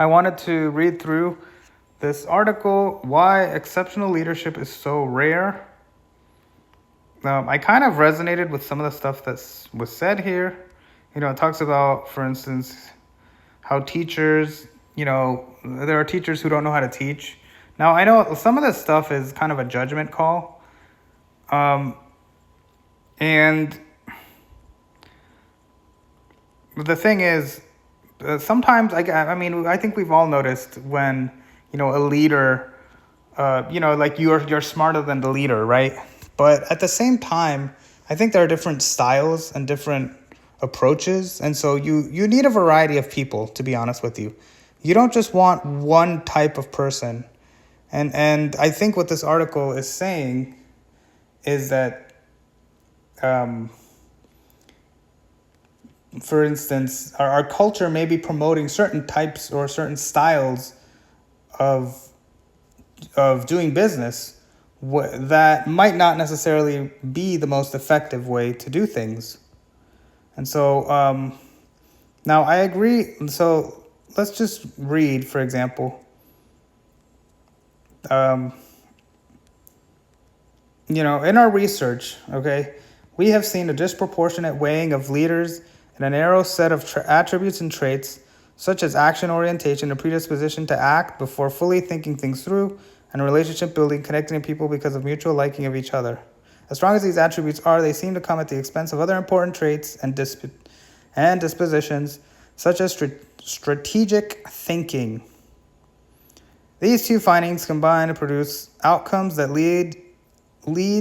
I wanted to read through this article, Why Exceptional Leadership is So Rare. I kind of resonated with some of the stuff that was said here. It talks about, for instance, how teachers, there are teachers who don't know how to teach. Now, I know some of this stuff is kind of a judgment call. And the thing is, sometimes, I think we've all noticed when, a leader, like you're smarter than the leader, right? But at the same time, I think there are different styles and different approaches. And so you need a variety of people, to be honest with you. You don't just want one type of person. And I think what this article is saying is that, for instance, our culture may be promoting certain types or certain styles of doing business that might not necessarily be the most effective way to do things. And so now I agree. So let's just read, for example, in our research, okay, we have seen a disproportionate weighing of leaders in a narrow set of attributes and traits, such as action orientation, a predisposition to act before fully thinking things through, and relationship building, connecting to people because of mutual liking of each other. As strong as these attributes are, they seem to come at the expense of other important traits and dispositions, such as strategic thinking. These two findings combine to produce outcomes that lead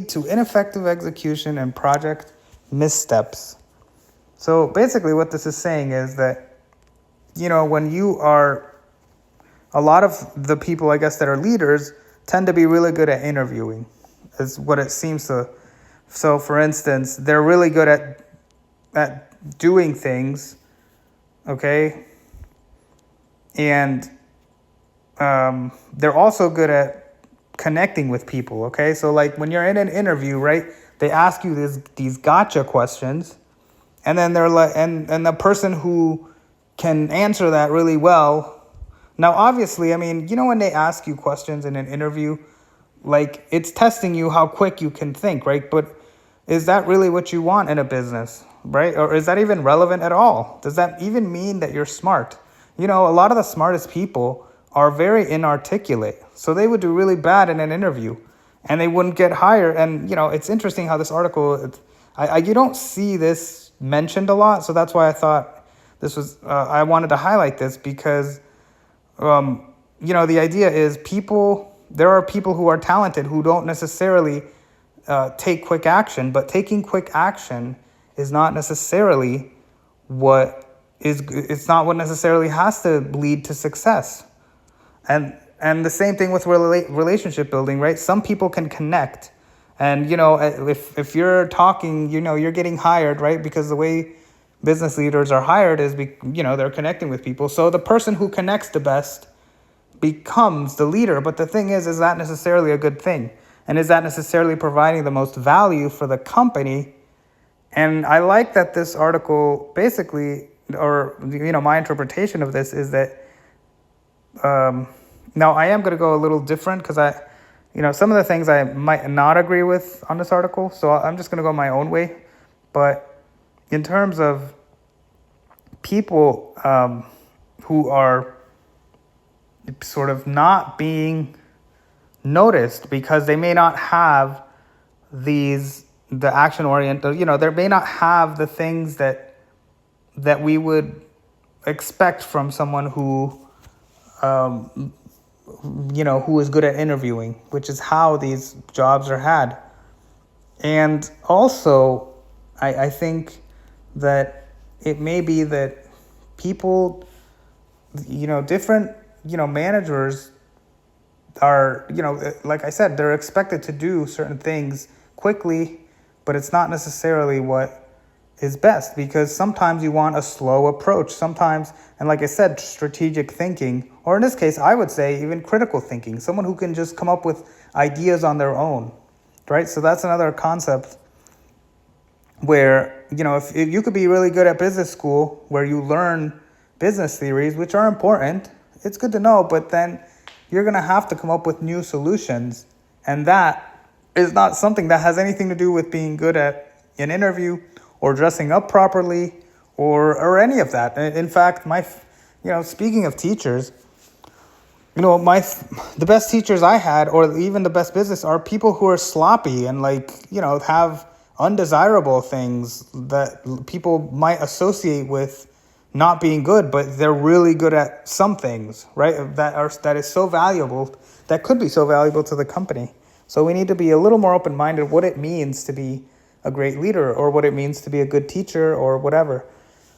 to ineffective execution and project missteps. So basically what this is saying is that, when you are, a lot of the people, I guess, that are leaders tend to be really good at interviewing, is what it seems to. So for instance, they're really good at doing things, okay? And they're also good at connecting with people, okay? So like when you're in an interview, right, they ask you these gotcha questions, and then they're like, and the person who can answer that really well. Now, obviously, when they ask you questions in an interview, like it's testing you how quick you can think, right? But is that really what you want in a business, right? Or is that even relevant at all? Does that even mean that you're smart? A lot of the smartest people are very inarticulate. So they would do really bad in an interview and they wouldn't get hired. And, it's interesting how this article, you don't see this mentioned a lot. So that's why I thought this was, I wanted to highlight this because, the idea is there are people who are talented who don't necessarily take quick action, but taking quick action is not necessarily it's not what necessarily has to lead to success. And the same thing with relationship building, right? Some people can connect. And, if you're talking, you're getting hired, right? Because the way business leaders are hired is, they're connecting with people. So the person who connects the best becomes the leader. But the thing is that necessarily a good thing? And is that necessarily providing the most value for the company? And I like that this article basically, or, my interpretation of this is that, now I am going to go a little different because some of the things I might not agree with on this article. So I'm just going to go my own way. But in terms of people who are sort of not being noticed because they may not have the action oriented, they may not have the things that we would expect from someone who who is good at interviewing, which is how these jobs are had. And also, I think that it may be that people, different, managers are, like I said, they're expected to do certain things quickly, but it's not necessarily what is best, because sometimes you want a slow approach. Sometimes, and like I said, strategic thinking, or in this case, I would say even critical thinking, someone who can just come up with ideas on their own, right? So that's another concept where, if you could be really good at business school, where you learn business theories, which are important, it's good to know, but then you're going to have to come up with new solutions. And that is not something that has anything to do with being good at an interview or dressing up properly or any of that. In fact, speaking of teachers, the best teachers I had, or even the best business, are people who are sloppy and have undesirable things that people might associate with not being good, but they're really good at some things, right? That is so valuable, that could be so valuable to the company. So we need to be a little more open-minded what it means to be a great leader, or what it means to be a good teacher, or whatever.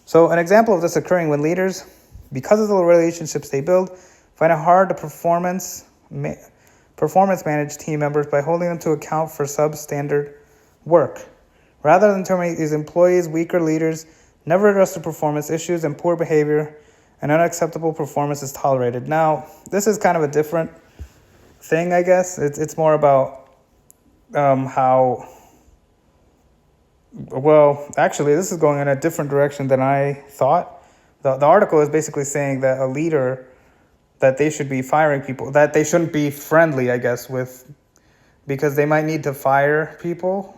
So an example of this occurring when leaders, because of the relationships they build, find it hard to performance manage team members by holding them to account for substandard work. Rather than terminate these employees, weaker leaders never address the performance issues, and poor behavior and unacceptable performance is tolerated. Now, this is kind of a different thing, I guess. It's more about how... Well, actually, this is going in a different direction than I thought. The article is basically saying that a leader, that they should be firing people, that they shouldn't be friendly, I guess, because they might need to fire people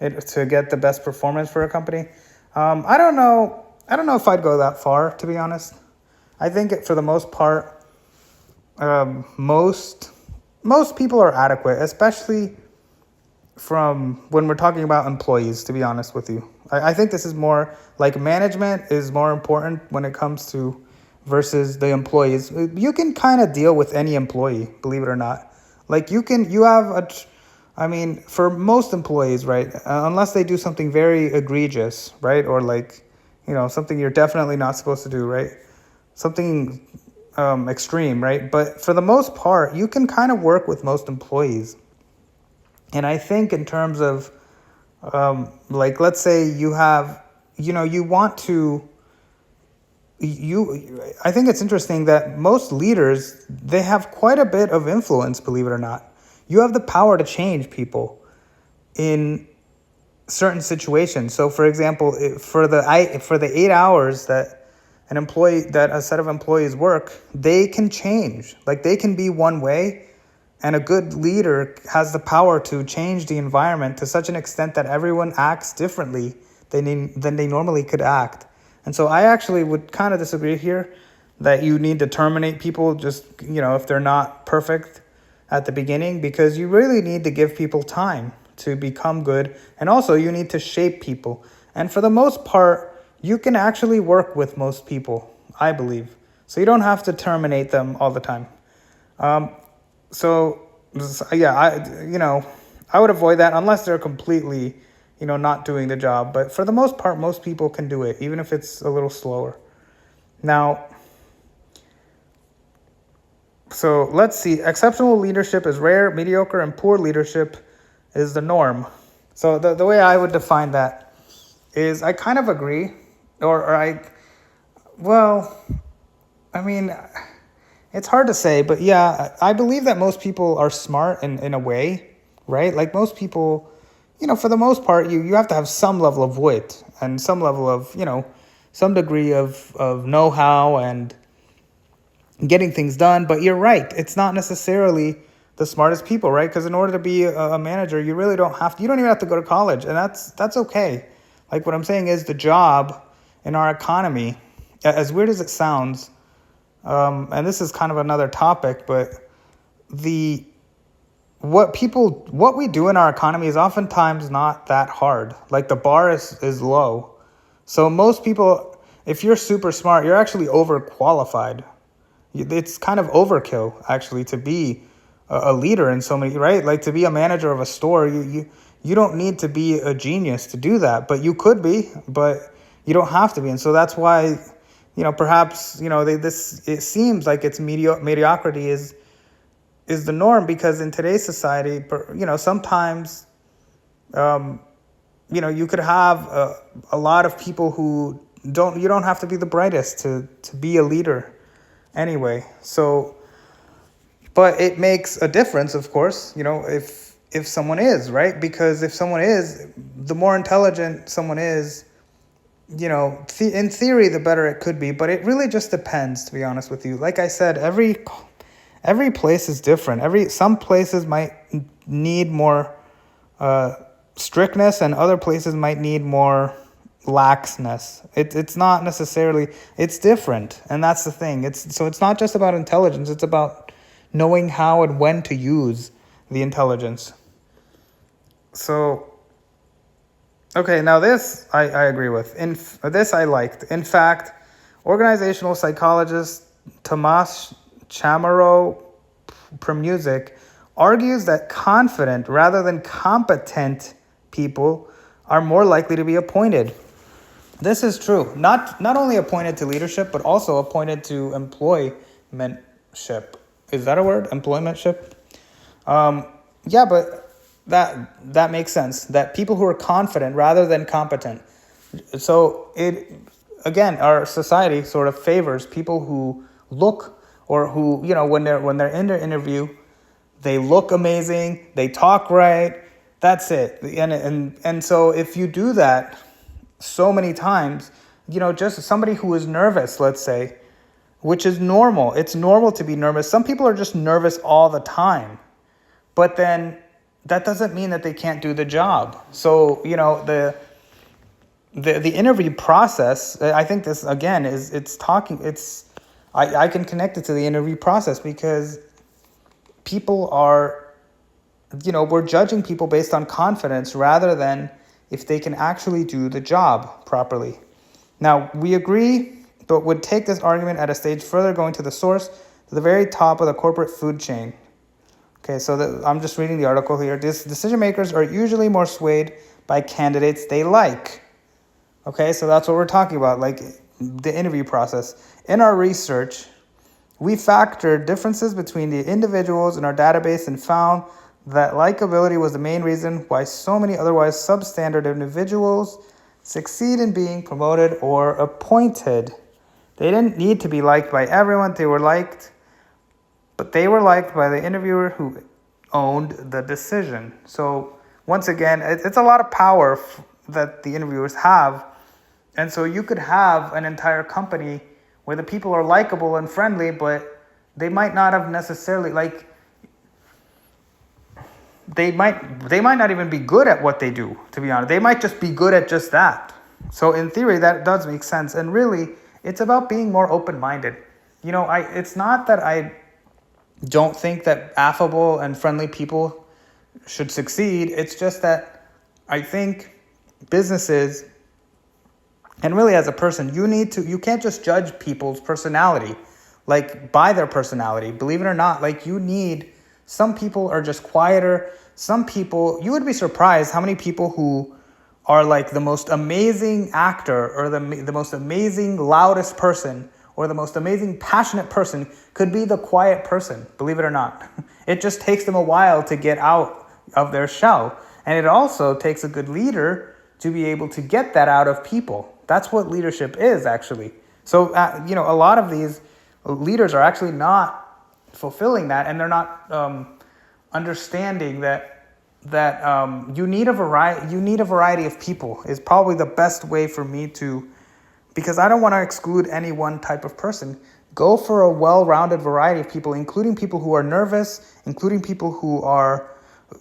to get the best performance for a company. I don't know if I'd go that far, to be honest. I think for the most part, most people are adequate, especially from when we're talking about employees, to be honest with you. I think this is more like management is more important when it comes to versus the employees. You can kind of deal with any employee, believe it or not. Like for most employees, right, unless they do something very egregious, right, or something you're definitely not supposed to do, right, something extreme, right, but for the most part, you can kind of work with most employees. And I think in terms of, let's say you have, you want to, I think it's interesting that most leaders, they have quite a bit of influence, believe it or not. You have the power to change people in certain situations. So, for example, for the 8 hours that a set of employees work, they can change. Like, they can be one way. And a good leader has the power to change the environment to such an extent that everyone acts differently than they normally could act. And so I actually would kind of disagree here that you need to terminate people just, if they're not perfect at the beginning, because you really need to give people time to become good. And also you need to shape people. And for the most part, you can actually work with most people, I believe. So you don't have to terminate them all the time. So, yeah, I would avoid that unless they're completely, not doing the job. But for the most part, most people can do it, even if it's a little slower. Now, so let's see. Exceptional leadership is rare, mediocre, and poor leadership is the norm. So the way I would define that is I kind of agree, it's hard to say, but yeah, I believe that most people are smart in a way, right? Like most people, for the most part, you have to have some level of wit and some level of, some degree of know-how and getting things done. But you're right. It's not necessarily the smartest people, right? Because in order to be a manager, you don't even have to go to college. And that's okay. Like what I'm saying is the job in our economy, as weird as it sounds, and this is kind of another topic, but what we do in our economy is oftentimes not that hard. Like the bar is low. So most people, if you're super smart, you're actually overqualified. It's kind of overkill actually to be a leader in so many, right? Like to be a manager of a store, you don't need to be a genius to do that, but you could be, but you don't have to be. And so that's why, perhaps, it seems like it's mediocrity is the norm, because in today's society, sometimes, you could have a lot of people who you don't have to be the brightest to be a leader anyway. So, but it makes a difference, of course, if someone is, right? Because if someone is, the more intelligent someone is, in theory, the better it could be, but it really just depends, to be honest with you. Like I said, every place is different. Some places might need more strictness, and other places might need more laxness. It's not necessarily, it's different, and that's the thing. It's not just about intelligence. It's about knowing how and when to use the intelligence. So, okay, now this I agree with. This I liked. In fact, organizational psychologist Tomas Chamorro Premuzic argues that confident rather than competent people are more likely to be appointed. This is true. Not only appointed to leadership, but also appointed to employmentship. Is that a word? Employmentship? Yeah, but that makes sense. That people who are confident rather than competent. So again, our society sort of favors people who look, or who, when they're in their interview, they look amazing, they talk right. That's it. And so if you do that so many times, just somebody who is nervous, let's say, which is normal. It's normal to be nervous. Some people are just nervous all the time. But then that doesn't mean that they can't do the job. So, the interview process, I think this again I can connect it to the interview process, because people are, we're judging people based on confidence rather than if they can actually do the job properly. Now, we agree, but would take this argument at a stage further, going to the source, to the very top of the corporate food chain. Okay, so I'm just reading the article here. Decision makers are usually more swayed by candidates they like. Okay, so that's what we're talking about, like the interview process. In our research, we factored differences between the individuals in our database and found that likability was the main reason why so many otherwise substandard individuals succeed in being promoted or appointed. They didn't need to be liked by everyone. They were liked by the interviewer who owned the decision. So once again, it's a lot of power that the interviewers have. And so you could have an entire company where the people are likable and friendly, but they might not have necessarily, they might not even be good at what they do, to be honest. They might just be good at just that. So in theory, that does make sense. And really, it's about being more open-minded. It's not that I don't think that affable and friendly people should succeed. It's just that I think businesses, and really as a person, you can't just judge people's personality, by their personality. Believe it or not, some people are just quieter. Some people, you would be surprised how many people who are the most amazing actor, or the most amazing loudest person, or the most amazing passionate person could be the quiet person, believe it or not. It just takes them a while to get out of their shell. And it also takes a good leader to be able to get that out of people. That's what leadership is, actually. So, a lot of these leaders are actually not fulfilling that, and they're not understanding that you need a variety of people is probably the best way for me to, because I don't want to exclude any one type of person. Go for a well-rounded variety of people, including people who are nervous, including people who are,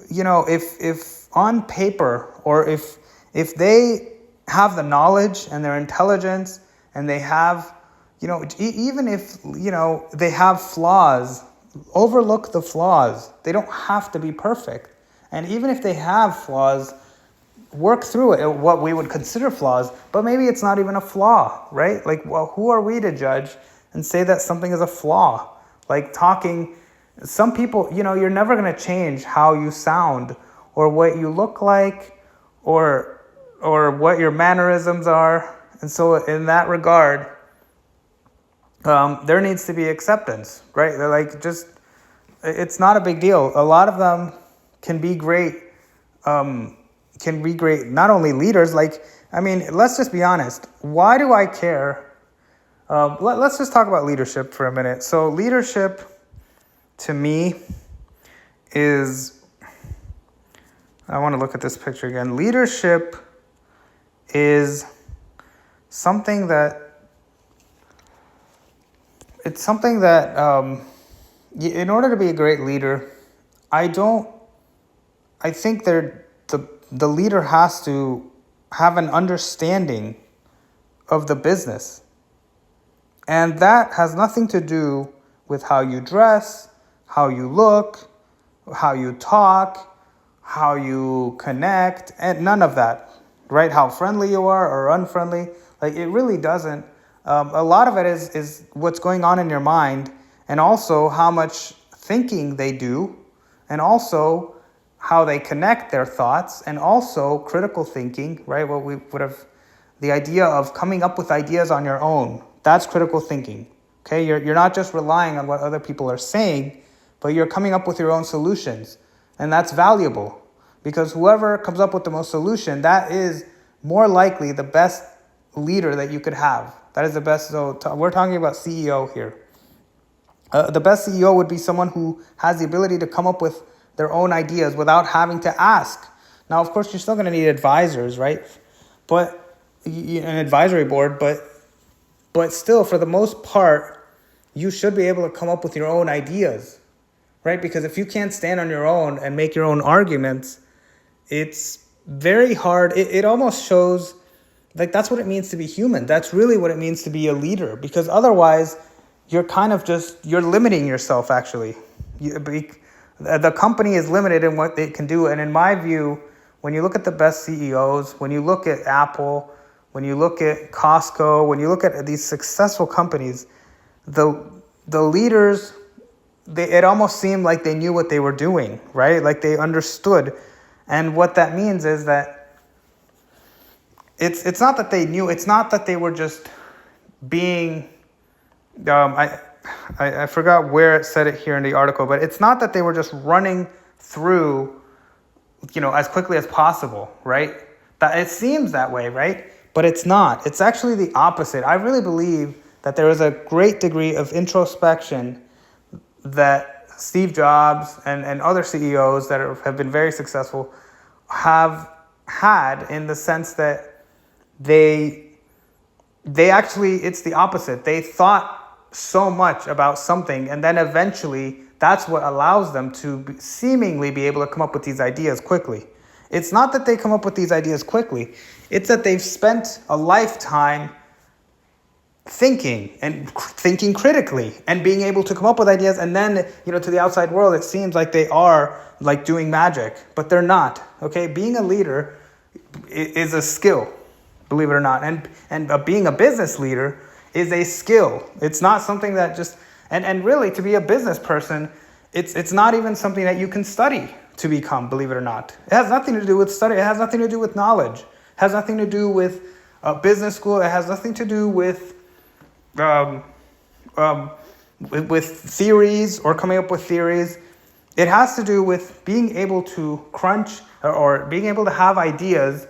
if on paper, or if they have the knowledge and their intelligence, and they have, even if, they have flaws, overlook the flaws. They don't have to be perfect. And even if they have flaws, work through it, what we would consider flaws, but maybe it's not even a flaw, right? Who are we to judge and say that something is a flaw? Some people, you're never going to change how you sound, or what you look like, or what your mannerisms are. And so in that regard, there needs to be acceptance, right? They're it's not a big deal. A lot of them can be great, not only leaders, let's just be honest. Why do I care? Let's just talk about leadership for a minute. So leadership, to me, is, I want to look at this picture again. Leadership is something that it's something that in order to be a great leader, I don't. I think the leader has to have an understanding of the business, and that has nothing to do with how you dress, how you look, how you talk, how you connect, and none of that, right? How friendly you are or unfriendly, like it really doesn't. A lot of it is what's going on in your mind, and also how much thinking they do, and also how they connect their thoughts, and also critical thinking, right? What we would have, the idea of coming up with ideas on your own. That's critical thinking. Okay, you're not just relying on what other people are saying, but you're coming up with your own solutions. And that's valuable because whoever comes up with the most solution, that is more likely the best leader that you could have. That is the best. So we're talking about CEO here. The best CEO would be someone who has the ability to come up with their own ideas without having to ask. Now, of course, you're still going to need advisors, right? But an advisory board, but still, for the most part, you should be able to come up with your own ideas, right? Because if you can't stand on your own and make your own arguments, it's very hard. It almost shows, like, that's what it means to be human. That's really what it means to be a leader, because otherwise you're kind of you're limiting yourself, actually. The company is limited in what they can do. And in my view, when you look at the best CEOs, when you look at Apple, when you look at Costco, when you look at these successful companies, the leaders, it almost seemed like they knew what they were doing, right? Like they understood. And what that means is that it's not that they knew, it's not that they were just being, I forgot where it said it here in the article, but it's not that they were just running through, as quickly as possible, right? That it seems that way, right? But it's not. It's actually the opposite. I really believe that there is a great degree of introspection that Steve Jobs and other CEOs that have been very successful have had, in the sense that they actually, it's the opposite. They thought so much about something, and then eventually that's what allows them to seemingly be able to come up with these ideas quickly. It's not that they come up with these ideas quickly. It's that they've spent a lifetime thinking critically and being able to come up with ideas. And then, to the outside world, it seems like they are like doing magic, but they're not. Okay. Being a leader is a skill, believe it or not. And being a business leader is a skill. It's not something that just, and really, to be a business person, it's not even something that you can study to become, believe it or not. It has nothing to do with study. It has nothing to do with knowledge. It has nothing to do with business school. It has nothing to do with theories or coming up with theories. It has to do with being able to crunch or being able to have ideas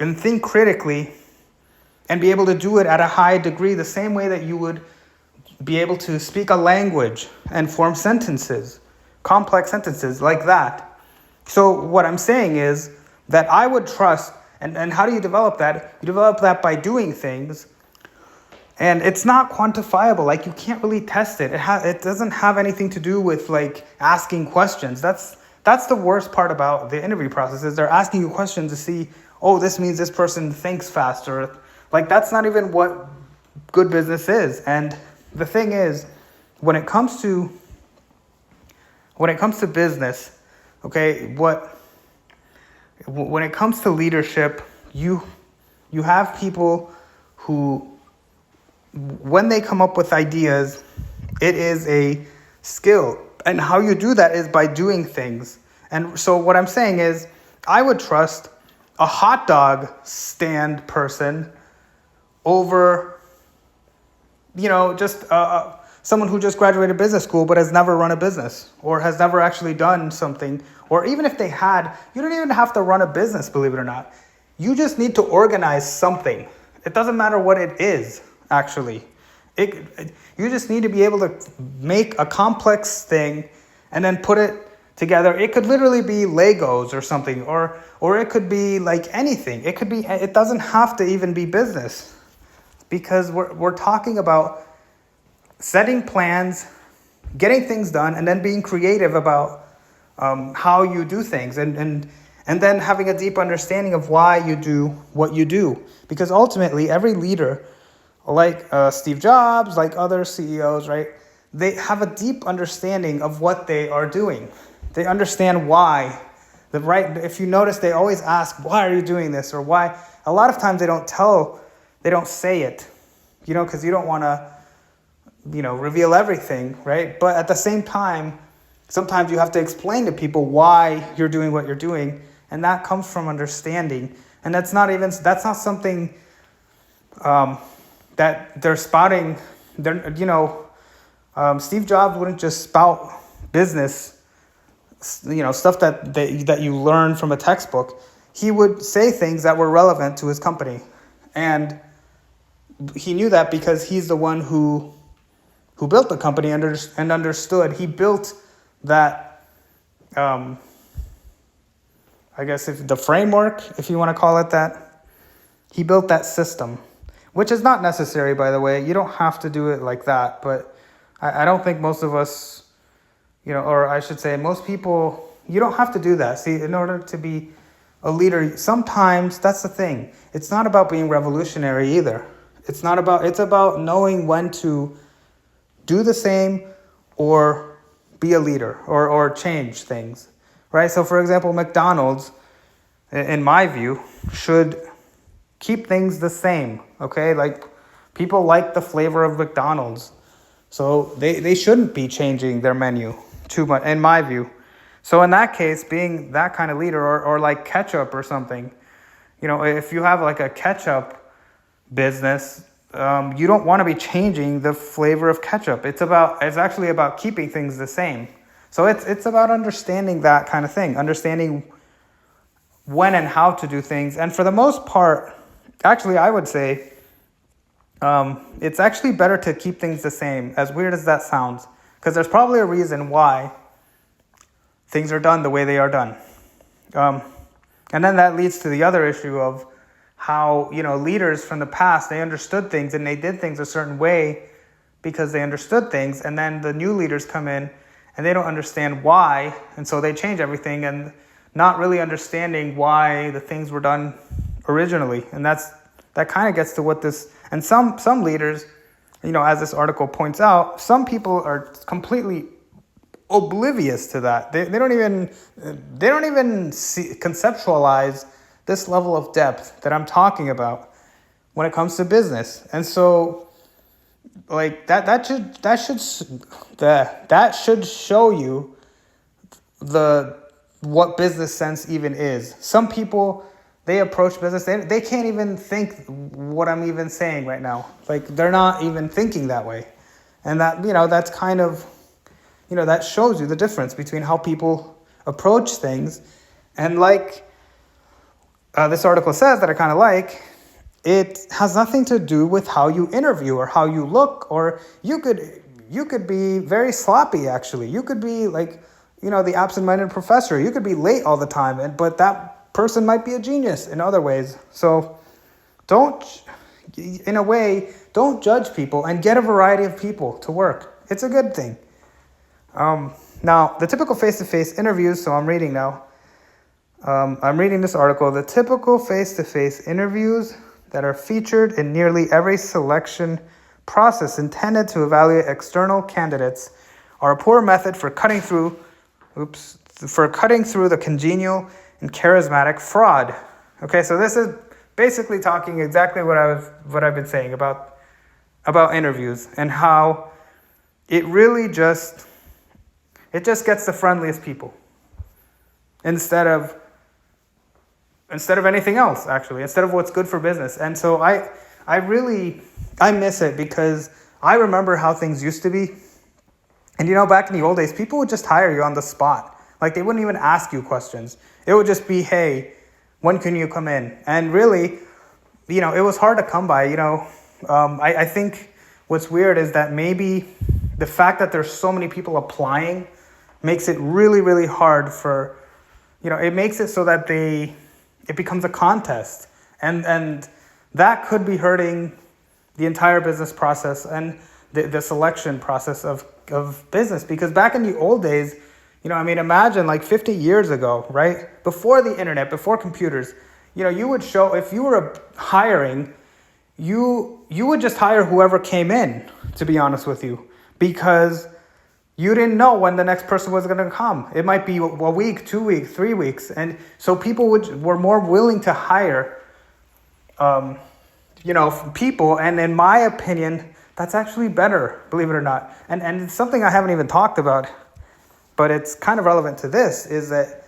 and think critically and be able to do it at a high degree, the same way that you would be able to speak a language and form sentences, complex sentences like that. So what I'm saying is that I would trust, and how do you develop that? You develop that by doing things, and it's not quantifiable. Like, you can't really test it. It doesn't have anything to do with like asking questions. That's the worst part about the interview process, is they're asking you questions to see, oh, this means this person thinks faster. Like, that's not even what good business is. And the thing is, when it comes to business, okay, when it comes to leadership, you have people who, when they come up with ideas, it is a skill. And how you do that is by doing things. And so what I'm saying is, I would trust a hot dog stand person over, just someone who just graduated business school but has never run a business or has never actually done something. Or even if they had, you don't even have to run a business, believe it or not. You just need to organize something. It doesn't matter what it is, actually. You just need to be able to make a complex thing and then put it together. It could literally be Legos or something, or it could be like anything. It doesn't have to even be business. because we're talking about setting plans, getting things done, and then being creative about how you do things, and then having a deep understanding of why you do what you do. Because ultimately, every leader, like Steve Jobs, like other CEOs, right, they have a deep understanding of what they are doing. They understand why. If you notice, they always ask, why are you doing this? Or why? A lot of times they don't say it, because you don't want to, reveal everything, right? But at the same time, sometimes you have to explain to people why you're doing what you're doing. And that comes from understanding. And that's not something that they're spouting. Steve Jobs wouldn't just spout business, stuff that you learn from a textbook. He would say things that were relevant to his company. And he knew that because he's the one who built the company and understood. He built that, I guess, if the framework, if you want to call it that. He built that system, which is not necessary, by the way. You don't have to do it like that. But I don't think most of us, or I should say most people, you don't have to do that. See, in order to be a leader, sometimes that's the thing. It's not about being revolutionary either. It's about knowing when to do the same or be a leader or change things, right? So for example, McDonald's, in my view, should keep things the same, okay? Like, people like the flavor of McDonald's. So they shouldn't be changing their menu too much, in my view. So in that case, being that kind of leader, or like ketchup or something, if you have like a ketchup business, you don't want to be changing the flavor of ketchup. It's actually about keeping things the same. So it's about understanding that kind of thing, understanding when and how to do things. And for the most part, actually, I would say it's actually better to keep things the same, as weird as that sounds, because there's probably a reason why things are done the way they are done. And then that leads to the other issue of how, leaders from the past, they understood things and they did things a certain way because they understood things. And then the new leaders come in and they don't understand why. And so they change everything, and not really understanding why the things were done originally. And that kind of gets to what this, and some leaders, as this article points out, some people are completely oblivious to that. They don't even conceptualize this level of depth that I'm talking about when it comes to business. And so, like, that should show you what business sense even is. Some people, they approach business, they can't even think what I'm even saying right now. Like, they're not even thinking that way. And that, that's kind of, that shows you the difference between how people approach things. And like this article says, that I kind of like, it has nothing to do with how you interview or how you look, or you could be very sloppy, actually. You could be like, the absent-minded professor. You could be late all the time, but that person might be a genius in other ways. So don't judge people, and get a variety of people to work. It's a good thing. Now, the typical face-to-face interviews, so I'm reading now. I'm reading this article. The typical face-to-face interviews that are featured in nearly every selection process intended to evaluate external candidates are a poor method for cutting through the congenial and charismatic fraud. Okay, so this is basically talking exactly what I've been saying about interviews, and how it really just gets the friendliest people instead of anything else, actually, instead of what's good for business. And so I miss it, because I remember how things used to be. And back in the old days, people would just hire you on the spot. Like, they wouldn't even ask you questions. It would just be, hey, when can you come in? And really, it was hard to come by. I think what's weird is that maybe the fact that there's so many people applying makes it really, really hard for, it makes it so that it becomes a contest. And that could be hurting the entire business process and the selection process of business. Because back in the old days, I mean, imagine like 50 years ago, right? Before the internet, before computers, you would show, if you were hiring, you would just hire whoever came in, to be honest with you, because you didn't know when the next person was going to come. It might be a week, 2 weeks, 3 weeks. And so people were more willing to hire, people. And in my opinion, that's actually better, believe it or not. And it's something I haven't even talked about, but it's kind of relevant to this, is that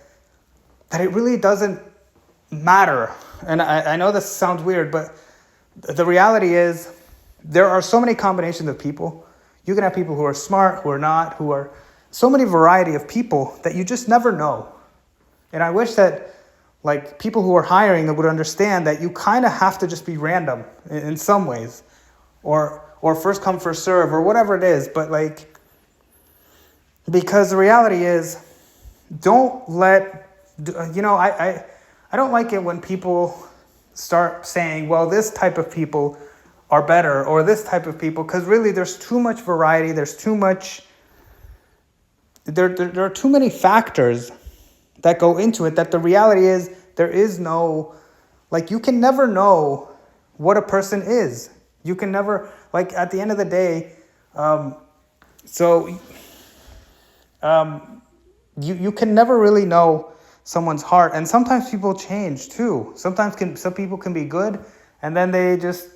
it really doesn't matter. And I know this sounds weird, but the reality is there are so many combinations of people. You can have people who are smart, who are not, who are so many variety of people that you just never know. And I wish that like people who are hiring would understand that you kind of have to just be random in some ways, or first come, first serve, or whatever it is. But like, because the reality is, don't let, I don't like it when people start saying, well, this type of people are better, or this type of people, because really there's too much variety, there are too many factors that go into it, that the reality is there is no, like, you can never know what a person is. You can never, like, at the end of the day, you can never really know someone's heart. And sometimes people change too. Sometimes some people can be good, and then they just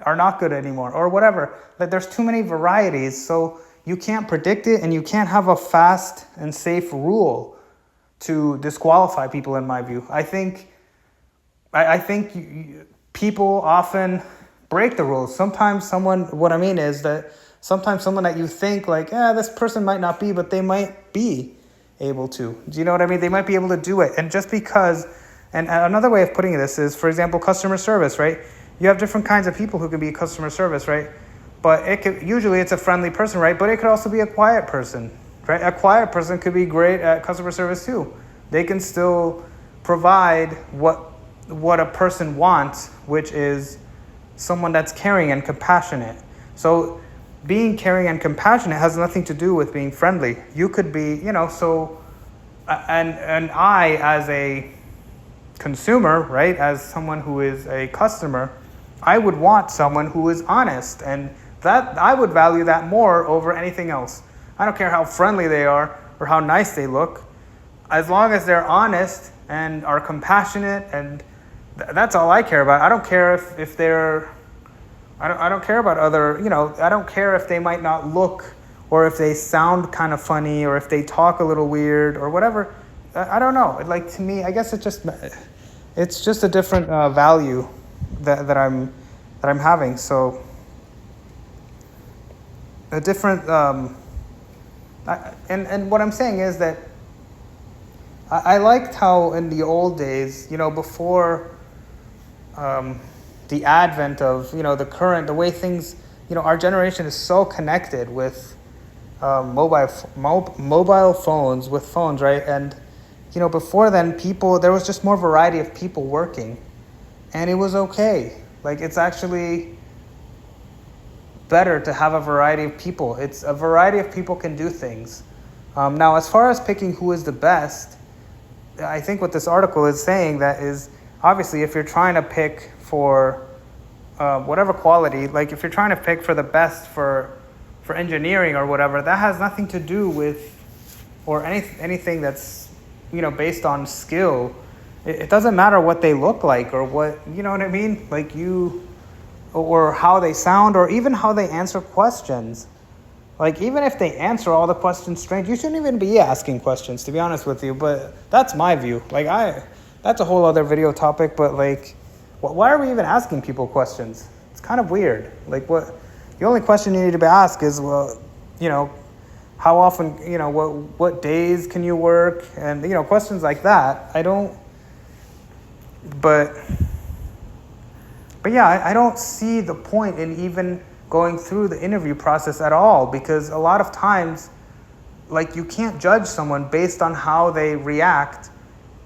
are not good anymore, or whatever. Like, there's too many varieties, so you can't predict it, and you can't have a fast and safe rule to disqualify people, in my view. I think people often break the rules. What I mean is that sometimes someone that you think like, this person might not be, but they might be able to. Do you know what I mean? They might be able to do it. And just because, and another way of putting this is, for example, customer service, right? You have different kinds of people who can be customer service, right? But usually it's a friendly person, right? But it could also be a quiet person, right? A quiet person could be great at customer service too. They can still provide what a person wants, which is someone that's caring and compassionate. So being caring and compassionate has nothing to do with being friendly. You could be, and I, as a consumer, right, as someone who is a customer, I would want someone who is honest, and that I would value that more over anything else. I don't care how friendly they are or how nice they look, as long as they're honest and are compassionate, and that's all I care about. I don't care if they're, I don't care about other, I don't care if they might not look, or if they sound kind of funny, or if they talk a little weird or whatever. I don't know. Like, to me, I guess it's just a different value that I'm having. So a different, and what I'm saying is that I liked how in the old days, before the advent of, the way things, our generation is so connected with mobile phones, with phones, right? And, before then, there was just more variety of people working, and it was okay. Like, it's actually better to have a variety of people. It's a variety of people can do things. Now, as far as picking who is the best, I think what this article is saying that is, obviously, if you're trying to pick for whatever quality, like if you're trying to pick for the best for engineering or whatever, that has nothing to do with, or anything that's, based on skill. It doesn't matter what they look like, or what, you know what I mean? Like or how they sound, or even how they answer questions. Like, even if they answer all the questions strange, you shouldn't even be asking questions, to be honest with you. But that's my view. Like, that's a whole other video topic, but like, why are we even asking people questions? It's kind of weird. Like, the only question you need to be asked is, well, how often, what days can you work? And, questions like that. But yeah, I don't see the point in even going through the interview process at all, because a lot of times, like, you can't judge someone based on how they react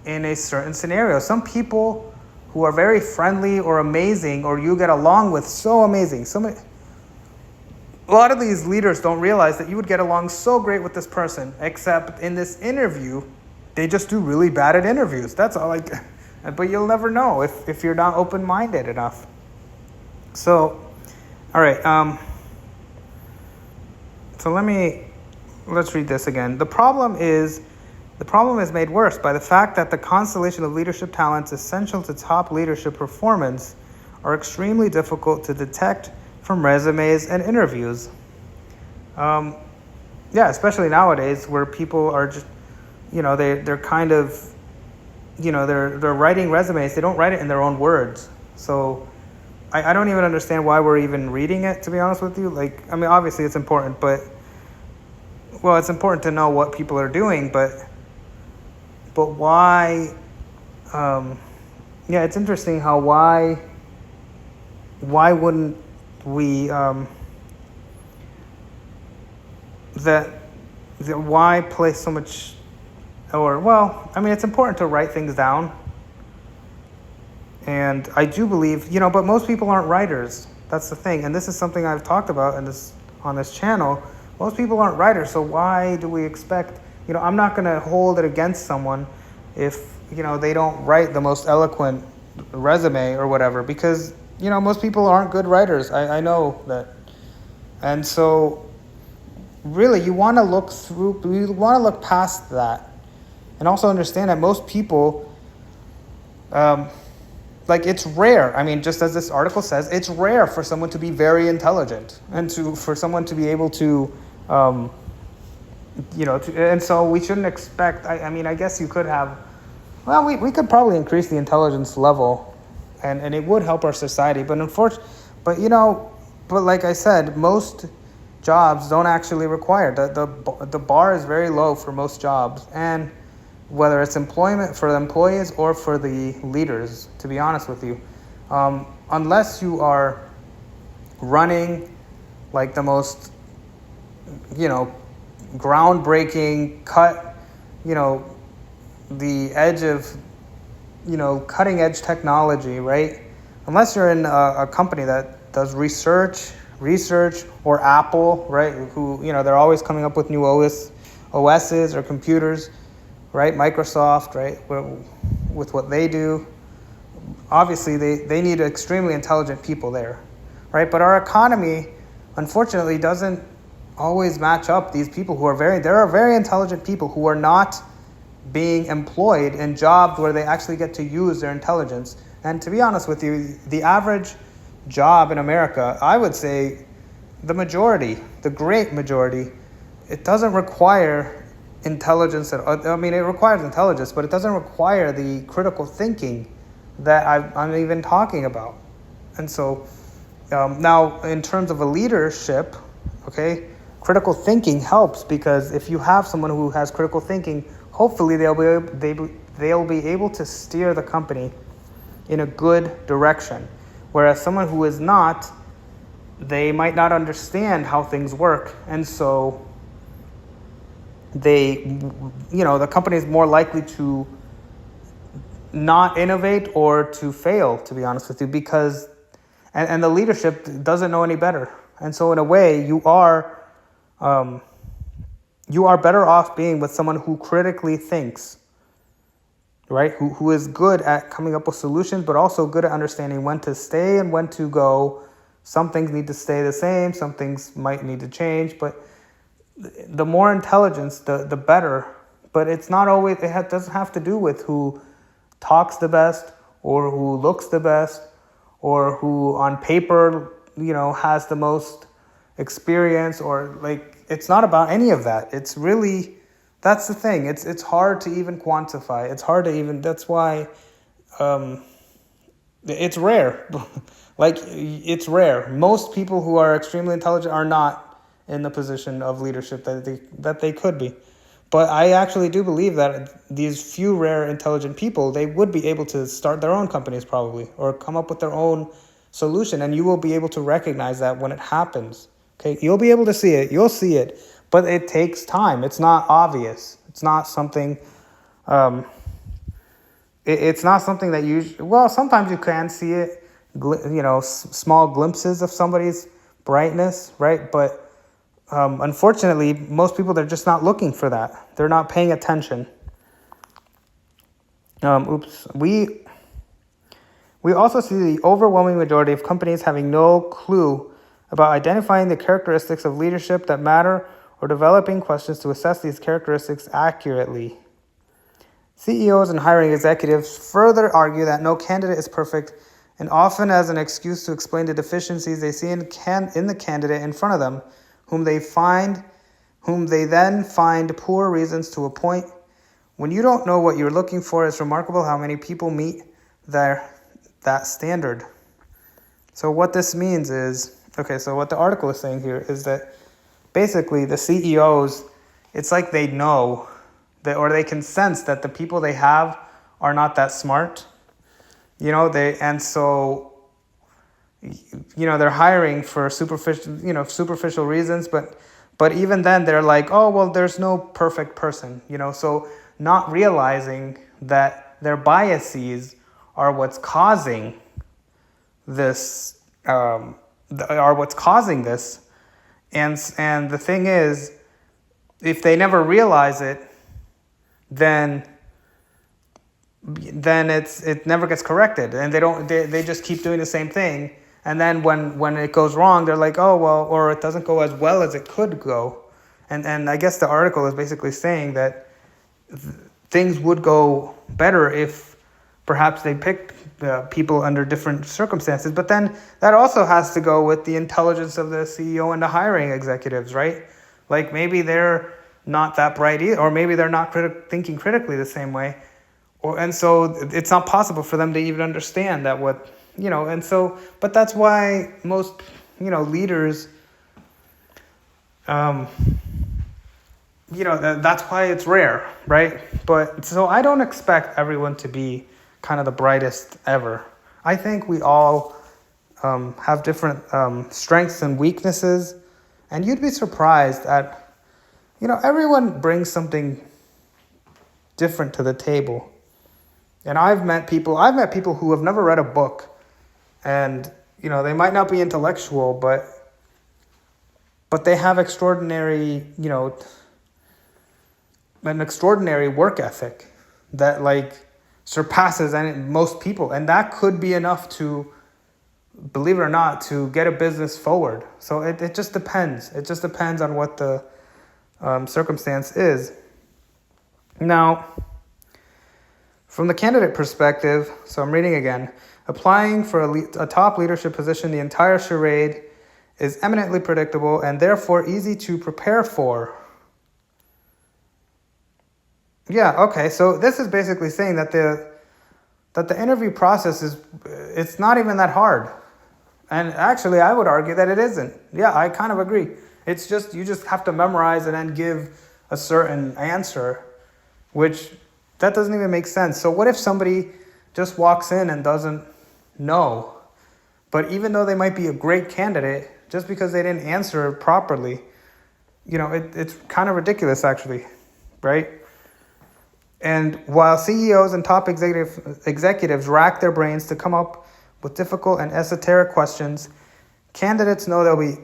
in a certain scenario. Some people who are very friendly or amazing, or you get along with so amazing. A lot of these leaders don't realize that you would get along so great with this person, except in this interview, they just do really bad at interviews. That's all but you'll never know if you're not open-minded enough. So, all right. So let's read this again. The problem is made worse by the fact that the constellation of leadership talents essential to top leadership performance are extremely difficult to detect from resumes and interviews. Especially nowadays where people are just, they're kind of, they're writing resumes. They don't write it in their own words. So I don't even understand why we're even reading it, to be honest with you. Obviously it's important, but, it's important to know what people are doing, but why, it's interesting how why wouldn't we, why place so much, it's important to write things down. And I do believe, but most people aren't writers. That's the thing. And this is something I've talked about on this channel. Most people aren't writers, so why do we expect, I'm not going to hold it against someone if, they don't write the most eloquent resume or whatever, because, most people aren't good writers. I know that. And so really you want to look past that and also understand that most people, it's rare. Just as this article says, it's rare for someone to be very intelligent and for someone to be able to, and so we shouldn't expect, I guess you could have, we could probably increase the intelligence level and it would help our society. But but like I said, most jobs don't actually require, the bar is very low for most jobs. And whether it's employment for the employees or for the leaders, to be honest with you. Unless you are running the most, groundbreaking, the edge of, cutting edge technology, right? Unless you're in a company that does research or Apple, right? Who, they're always coming up with new OSs or computers, right? Microsoft, right? With what they do. Obviously, they need extremely intelligent people there, right? But our economy, unfortunately, doesn't always match up these people there are very intelligent people who are not being employed in jobs where they actually get to use their intelligence. And to be honest with you, the average job in America, I would say the great majority, it doesn't require intelligence. It requires intelligence, but it doesn't require the critical thinking that I'm even talking about. And so now in terms of a leadership, okay, critical thinking helps, because if you have someone who has critical thinking, hopefully they'll be able to steer the company in a good direction. Whereas someone who is not, they might not understand how things work, and so the company is more likely to not innovate or to fail, to be honest with you, because and the leadership doesn't know any better. And so in a way, you are better off being with someone who critically thinks, right? Who is good at coming up with solutions, but also good at understanding when to stay and when to go. Some things need to stay the same, some things might need to change, but the more intelligence, the better. But it's not always, doesn't have to do with who talks the best or who looks the best or who on paper, has the most experience, or it's not about any of that. It's really, that's the thing. It's hard to even quantify. It's hard to even, that's why it's rare. It's rare. Most people who are extremely intelligent are not in the position of leadership that they could be. But I actually do believe that these few rare intelligent people, they would be able to start their own companies probably, or come up with their own solution. And you will be able to recognize that when it happens. Okay, you'll be able to see it. You'll see it. But it takes time. It's not obvious. It's not something, it's not something that well, sometimes you can see it, small glimpses of somebody's brightness, right? But unfortunately, most people, they're just not looking for that. They're not paying attention. We also see the overwhelming majority of companies having no clue about identifying the characteristics of leadership that matter or developing questions to assess these characteristics accurately. CEOs and hiring executives further argue that no candidate is perfect, and often as an excuse to explain the deficiencies they see in the candidate in front of them, whom they then find poor reasons to appoint. When you don't know what you're looking for, it's remarkable how many people meet that standard. So what this means is, so what the article is saying here is that basically the CEOs, it's like they know that, or they can sense that the people they have are not that smart. They're hiring for superficial reasons, but even then they're like, oh, well, there's no perfect person, so not realizing that their biases are what's causing this, and the thing is, if they never realize it, then it never gets corrected, and they just keep doing the same thing, and then when it goes wrong, they're like, oh, well, or it doesn't go as well as it could go, and I guess the article is basically saying that things would go better if perhaps they picked people under different circumstances. But then that also has to go with the intelligence of the CEO and the hiring executives, right? Like maybe they're not that bright either, or maybe they're not thinking critically the same way. And so it's not possible for them to even understand that but that's why most, leaders, that's why it's rare, right? But so I don't expect everyone to be kind of the brightest ever. I think we all have different strengths and weaknesses, and you'd be surprised at, everyone brings something different to the table. And I've met people who have never read a book, and they might not be intellectual, but they have extraordinary, an extraordinary work ethic that surpasses most people, and that could be enough to, believe it or not, to get a business forward. So it just depends. It just depends on what the circumstance is. Now, from the candidate perspective, so I'm reading again, applying for a top leadership position, the entire charade is eminently predictable and therefore easy to prepare for. Yeah, okay, so this is basically saying that the interview process it's not even that hard. And actually, I would argue that it isn't. Yeah, I kind of agree. It's just, you just have to memorize and then give a certain answer, which that doesn't even make sense. So what if somebody just walks in and doesn't know? But even though they might be a great candidate, just because they didn't answer properly, it's kind of ridiculous, actually, right? And while CEOs and top executives rack their brains to come up with difficult and esoteric questions, candidates know they'll be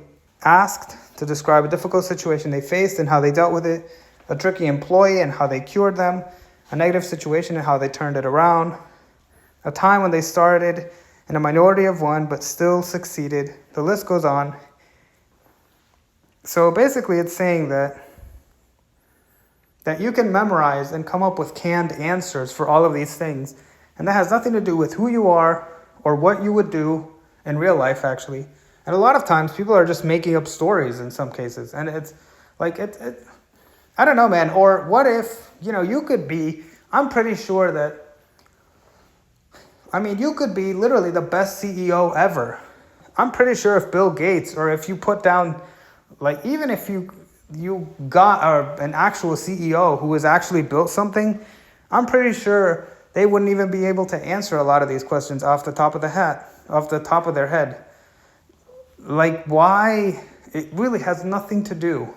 asked to describe a difficult situation they faced and how they dealt with it, a tricky employee and how they cured them, a negative situation and how they turned it around, a time when they started in a minority of one but still succeeded. The list goes on. So basically it's saying that you can memorize and come up with canned answers for all of these things. And that has nothing to do with who you are or what you would do in real life, actually. And a lot of times people are just making up stories in some cases. And it's like, I don't know, man. Or what if, you could be, I'm pretty sure that, you could be literally the best CEO ever. I'm pretty sure if Bill Gates, or if you put down, even if you got an actual CEO who has actually built something, I'm pretty sure they wouldn't even be able to answer a lot of these questions off the top of their head. Why? It really has nothing to do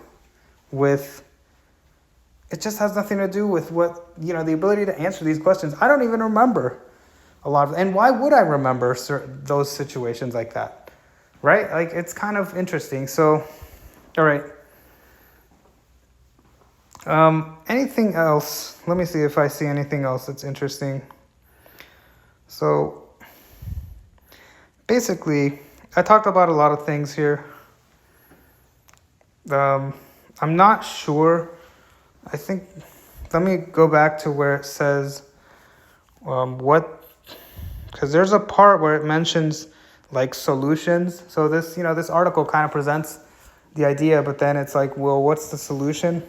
with it just has nothing to do with what, the ability to answer these questions. I don't even remember a lot of, and why would I remember those situations like that, right? Like, it's kind of interesting. So, all right. Anything else? Let me see if I see anything else that's interesting. So, basically, I talked about a lot of things here. I'm not sure. I think, let me go back to where it says because there's a part where it mentions like solutions. So this article kind of presents the idea, but then it's like, well, what's the solution?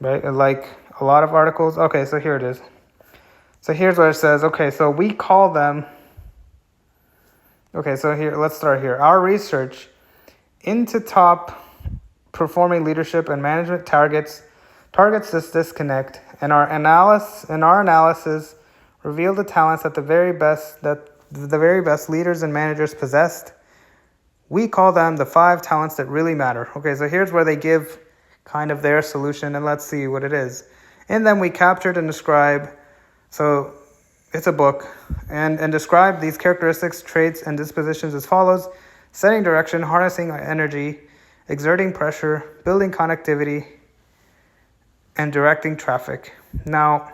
Right? And like a lot of articles. Okay, so here it is. So here's what it says. Okay, so we call them. Okay, so here, let's start here. Our research into top performing leadership and management targets this disconnect, and our analysis revealed the talents that the very best leaders and managers possessed. We call them the 5 talents that really matter. Okay, so here's where they give kind of their solution, and let's see what it is. In them, we captured and describe. So it's a book, and describe these characteristics, traits, and dispositions as follows: setting direction, harnessing energy, exerting pressure, building connectivity, and directing traffic. Now,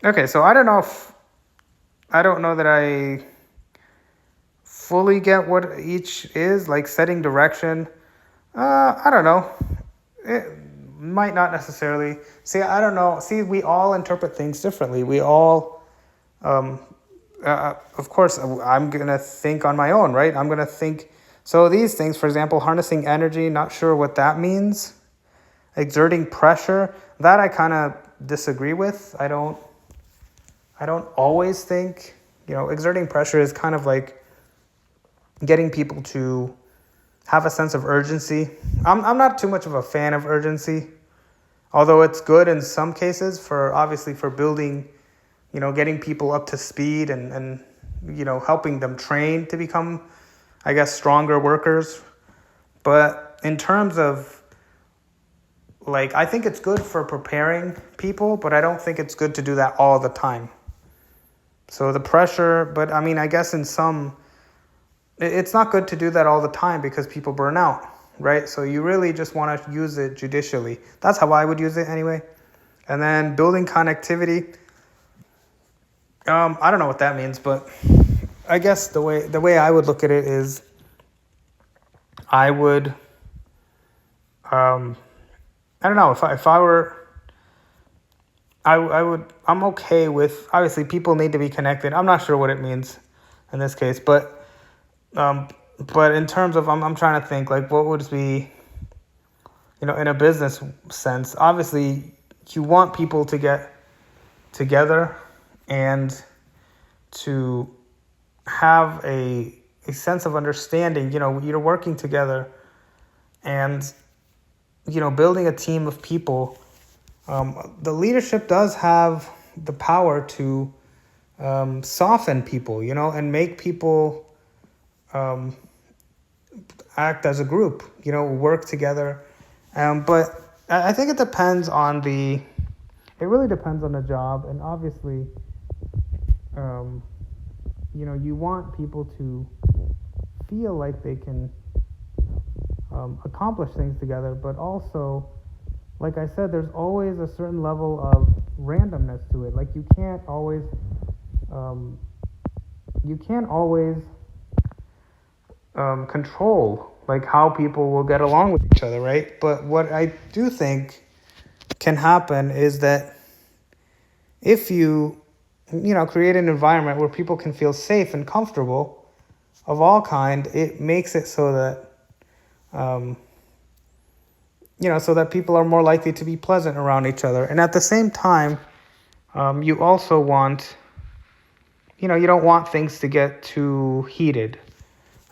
okay, so I don't know that I fully get what each is, like setting direction. I don't know. It might not necessarily. See, I don't know. See, we all interpret things differently. We all, of course, I'm going to think on my own, right? I'm going to think. So these things, for example, harnessing energy, not sure what that means. Exerting pressure, that I kind of disagree with. I don't always think, exerting pressure is kind of like getting people to have a sense of urgency. I'm not too much of a fan of urgency, although it's good in some cases for building, getting people up to speed and helping them train to become, I guess, stronger workers. But in terms of, like, I think it's good for preparing people, but I don't think it's good to do that all the time. So the pressure, but I mean, I guess it's not good to do that all the time because people burn out, right? So you really just want to use it judicially. That's how I would use it anyway. And then building connectivity. I don't know what that means, but I guess the way I would look at it is I would, I don't know, if I were, I'm okay with, obviously people need to be connected. I'm not sure what it means in this case, but in terms of, I'm trying to think, like, what would be, in a business sense, obviously you want people to get together and to have a sense of understanding, you're working together and, building a team of people. The leadership does have the power to soften people, and make people act as a group, work together. But I think it really depends on the job. And obviously, you want people to feel like they can accomplish things together, but also, like I said, there's always a certain level of randomness to it. Like you can't always control like how people will get along with each other, right? But what I do think can happen is that if you create an environment where people can feel safe and comfortable of all kind, it makes it so that so that people are more likely to be pleasant around each other. And at the same time, you also want, you don't want things to get too heated.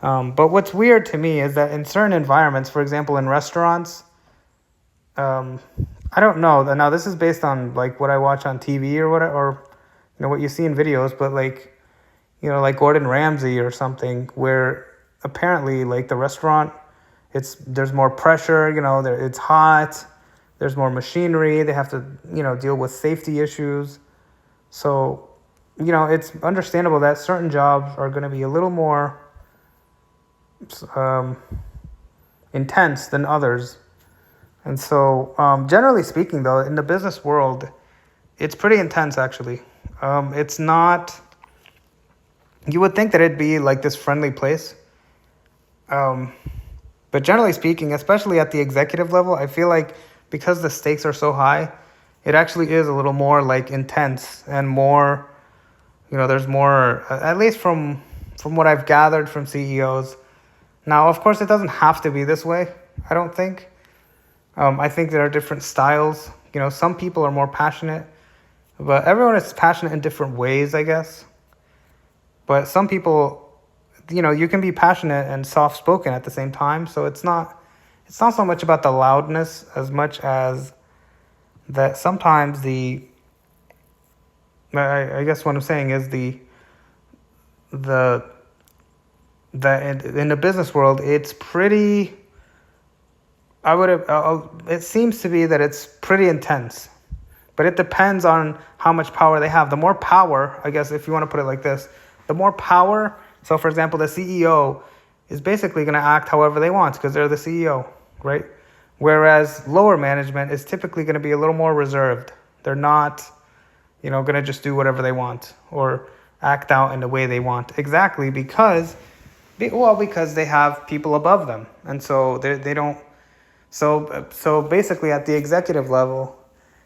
But what's weird to me is that in certain environments, for example, in restaurants, I don't know. Now, this is based on like what I watch on TV or what you see in videos, but like, like Gordon Ramsay or something, where apparently like the restaurant, there's more pressure, it's hot, There's more machinery. They have to, deal with safety issues. So, it's understandable that certain jobs are going to be a little more um, intense than others. And so, generally speaking, though, in the business world, it's pretty intense, actually. It's not, you would think that it'd be like this friendly place. Um, but generally speaking, especially at the executive level, I feel like because the stakes are so high, it actually is a little more like intense and more, there's more, at least from what I've gathered from CEOs. Now, of course, it doesn't have to be this way, I don't think. I think there are different styles. Some people are more passionate, but everyone is passionate in different ways, I guess. But some people, you can be passionate and soft-spoken at the same time. So it's not so much about the loudness as much as that sometimes I guess what I'm saying is the in the business world, it's pretty, it seems to be that it's pretty intense, but it depends on how much power they have. The more power, I guess, if you want to put it like this, the more power. So, for example, the CEO is basically going to act however they want because they're the CEO, right? Whereas lower management is typically going to be a little more reserved. They're not, going to just do whatever they want or act out in the way they want. Exactly because they have people above them, and so they don't. So basically, at the executive level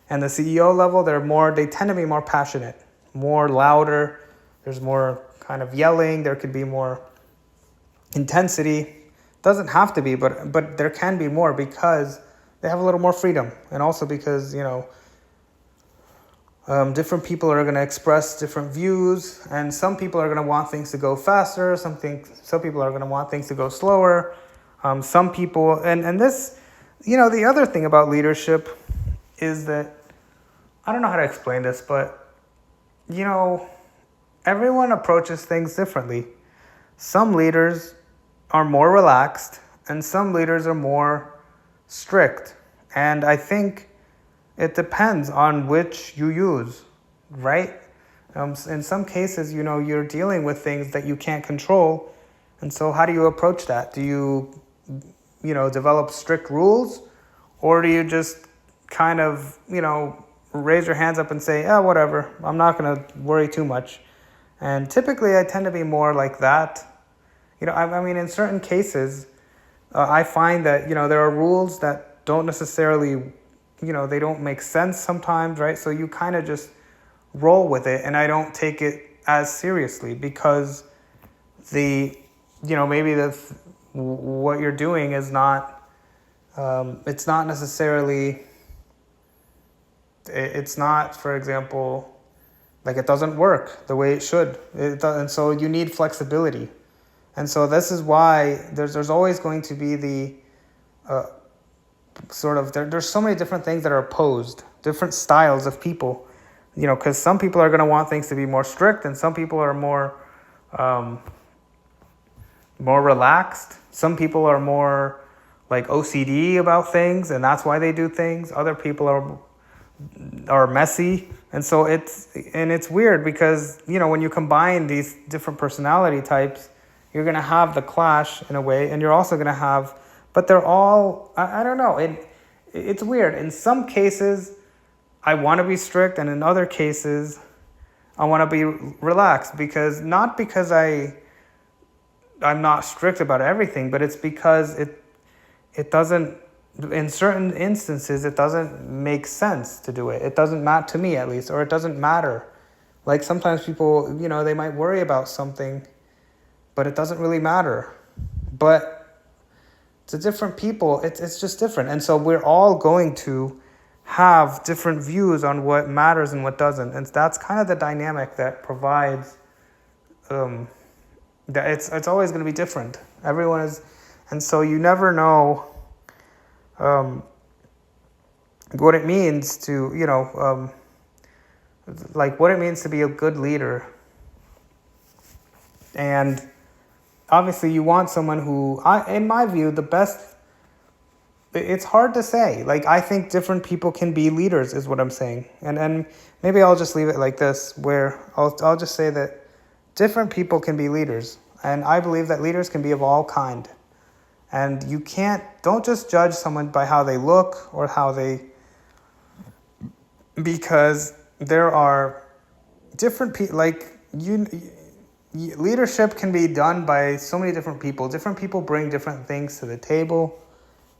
and the CEO level, they tend to be more passionate, more louder. There's more kind of yelling. There could be more intensity. Doesn't have to be, but there can be more because they have a little more freedom, and also because different people are going to express different views, and some people are going to want things to go faster. Some people are going to want things to go slower. Some people, and this, the other thing about leadership is that I don't know how to explain this, but everyone approaches things differently. Some leaders are more relaxed, and some leaders are more strict. And I think it depends on which you use, right? In some cases, you're dealing with things that you can't control. And so how do you approach that? Do you, develop strict rules? Or do you just kind of, raise your hands up and say, oh, whatever, I'm not going to worry too much. And typically I tend to be more like that. I mean, in certain cases, I find that, there are rules that don't necessarily, they don't make sense sometimes, right? So you kind of just roll with it, and I don't take it as seriously because maybe what you're doing is not, it's not necessarily, it's not, for example, like it doesn't work the way it should. And so you need flexibility. And so this is why there's always going to be the there's so many different things that are opposed, different styles of people, because some people are going to want things to be more strict, and some people are more relaxed. Some people are more like OCD about things, and that's why they do things. Other people are messy. And so it's weird because, when you combine these different personality types, you're going to have the clash in a way, and you're also going to have, but they're all, I don't know, it's weird. In some cases, I want to be strict, and in other cases, I want to be relaxed not because I'm not strict about everything, but it's because it doesn't, in certain instances, it doesn't make sense to do it. It doesn't matter to me, at least, or it doesn't matter. Like sometimes people, they might worry about something, but it doesn't really matter. But to different people, it's just different. And so we're all going to have different views on what matters and what doesn't. And that's kind of the dynamic that provides, that it's always going to be different. Everyone is, and so you never know what it means to, like what it means to be a good leader. And obviously you want someone who, in my view, the best it's hard to say. Like, I think different people can be leaders, is what I'm saying. And maybe I'll just leave it like this, where I'll just say that different people can be leaders. And I believe that leaders can be of all kind. And don't just judge someone by how they look or because there are different people, like, leadership can be done by so many different people. Different people bring different things to the table.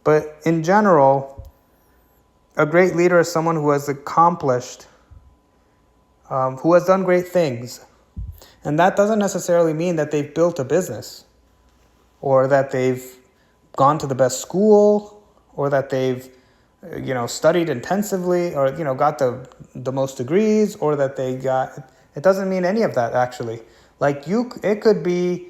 But in general, a great leader is someone who has accomplished, who has done great things. And that doesn't necessarily mean that they've built a business or that they've gone to the best school or that they've studied intensively or got the most degrees or that it doesn't mean any of that, actually. Like, it could be,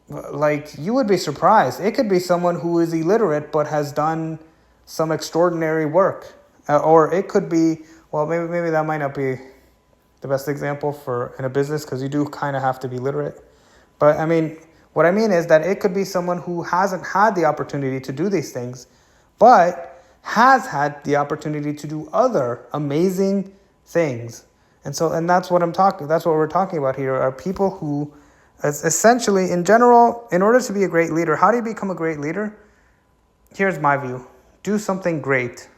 like, you would be surprised. It could be someone who is illiterate but has done some extraordinary work. Or it could be, well, maybe that might not be the best example in a business, because you do kind of have to be literate. But what I mean is that it could be someone who hasn't had the opportunity to do these things, but has had the opportunity to do other amazing things. And that's what we're talking about here, are people who, essentially, in general, in order to be a great leader, how do you become a great leader? Here's my view. Do something great.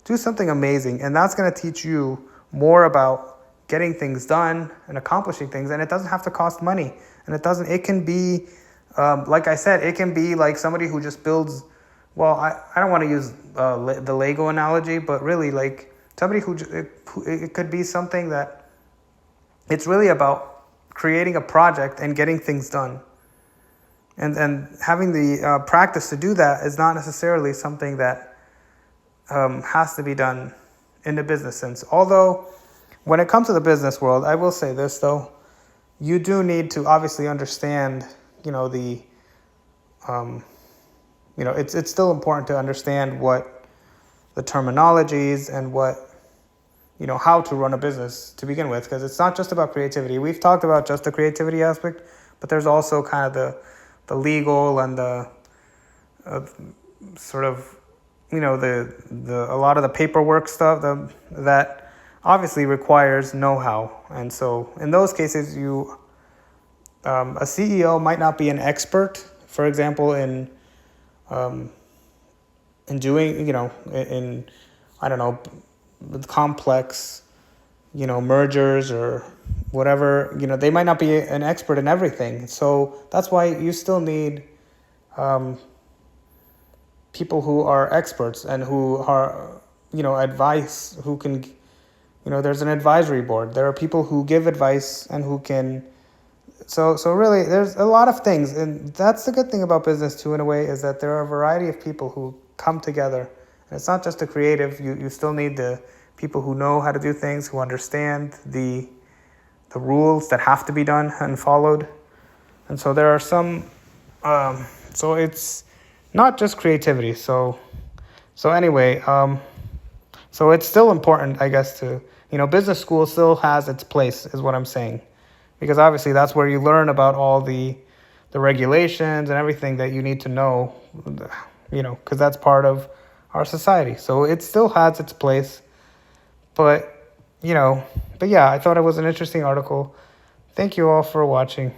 Do something amazing. And that's going to teach you more about getting things done and accomplishing things. And it doesn't have to cost money. And it can be, like I said, it can be like somebody who just builds, well, I don't want to use the Lego analogy, but really, like, somebody it could be something that it's really about creating a project and getting things done. And having the practice to do that is not necessarily something that has to be done in the business sense. Although, when it comes to the business world, I will say this, though. You do need to obviously understand, it's still important to understand what the terminologies and how to run a business to begin with, because it's not just about creativity. We've talked about just the creativity aspect, but there's also kind of the legal and the sort of, a lot of the paperwork stuff that obviously requires know-how. And so in those cases, a CEO might not be an expert, for example, in doing, I don't know, complex, mergers or whatever. They might not be an expert in everything. So that's why you still need people who are experts and who are, advice, who can, there's an advisory board. There are people who give advice and who can. So really, there's a lot of things. And that's the good thing about business, too, in a way, is that there are a variety of people who come together. And it's not just the creative. You still need the people who know how to do things, who understand the rules that have to be done and followed. And so there are some. So it's not just creativity. So anyway, so it's still important, I guess, to, business school still has its place, is what I'm saying. Because obviously that's where you learn about all the regulations and everything that you need to know, because that's part of our society. So it still has its place. But yeah, I thought it was an interesting article. Thank you all for watching.